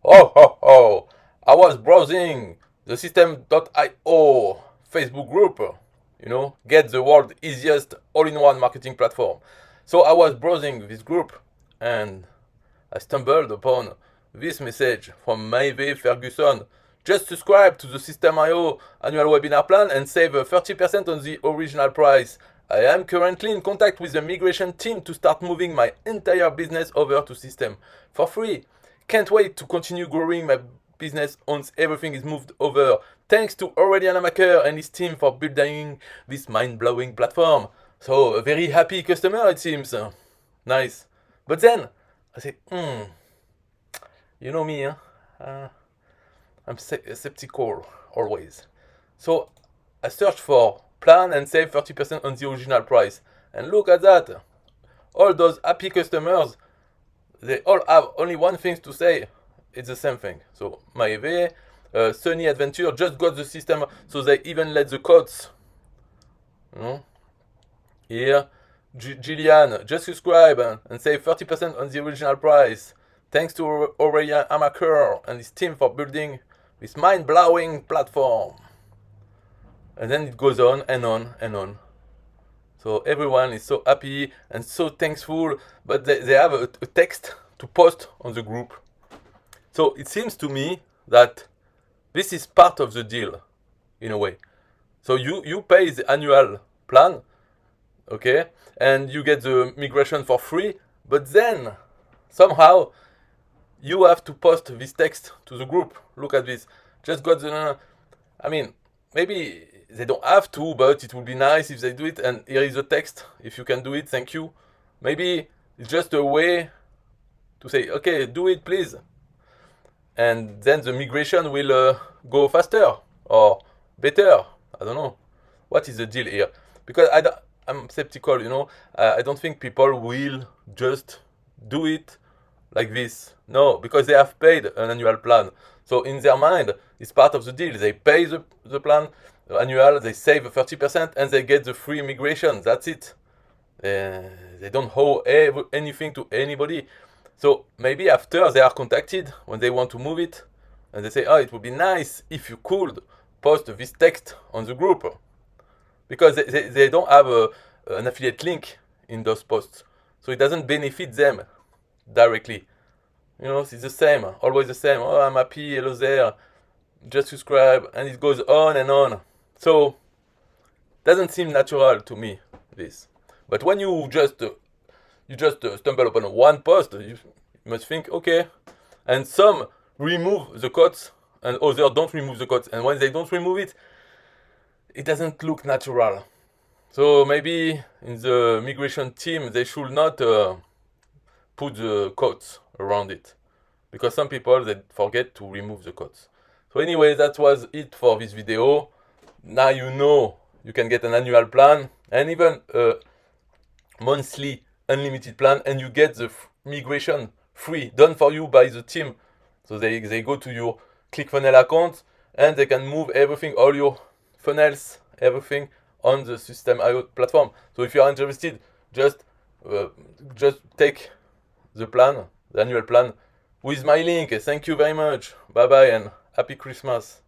Oh, ho, ho. I was browsing the SystemeIO Facebook group, get the world's easiest all-in-one marketing platform. So I was browsing this group and I stumbled upon this message from Maeve Ferguson. Just subscribe to the SystemeIO annual webinar plan and save 30% on the original price. I am currently in contact with the migration team to start moving my entire business over to System for free. Can't wait to continue growing my business once everything is moved over. Thanks to Aurelian Amaker and his team for building this mind-blowing platform. So, a very happy customer, it seems. Nice. But then, I say, you know me, huh? I'm skeptical, always. So, I searched for plan and save 30% on the original price. And look at that. All those happy customers, they all have only one thing to say. It's the same thing. So Maeve, Sunny Adventure just got the system, so they even let the codes. You know? Here, Gillian, just subscribe and save 30% on the original price. Thanks to Aurelian Amaker and his team for building this mind-blowing platform. And then it goes on and on and on. So everyone is so happy and so thankful, but they have a text to post on the group. So it seems to me that this is part of the deal, in a way. So you pay the annual plan, okay, and you get the migration for free, but then somehow you have to post this text to the group. Look at this. Just got the... maybe they don't have to, but it would be nice if they do it. And here is the text. If you can do it, thank you. Maybe it's just a way to say, okay, do it, please. And then the migration will go faster or better. I don't know. What is the deal here? Because I'm skeptical, I don't think people will just do it like this. No, because they have paid an annual plan. So in their mind, it's part of the deal. They pay the plan annual, they save 30%, and they get the free migration. That's it. They don't owe anything to anybody. So maybe after they are contacted when they want to move it, and they say, oh, it would be nice if you could post this text on the group. Because they don't have an affiliate link in those posts. So it doesn't benefit them directly. It's the same, always the same. Oh, I'm happy, hello there, just subscribe, and it goes on and on. So, doesn't seem natural to me, this. But when you just stumble upon one post, you must think, okay. And some remove the codes, and others don't remove the codes. And when they don't remove it, it doesn't look natural. So maybe in the migration team, they should not put the codes around it. Because some people, they forget to remove the codes. So anyway, that was it for this video. Now you know you can get an annual plan and even a monthly unlimited plan, and you get the migration free, done for you by the team. So they go to your ClickFunnels account and they can move everything, all your funnels, everything on the SystemeIO platform. So if you are interested, just take the plan, the annual plan, with my link. Thank you very much. Bye bye and happy Christmas.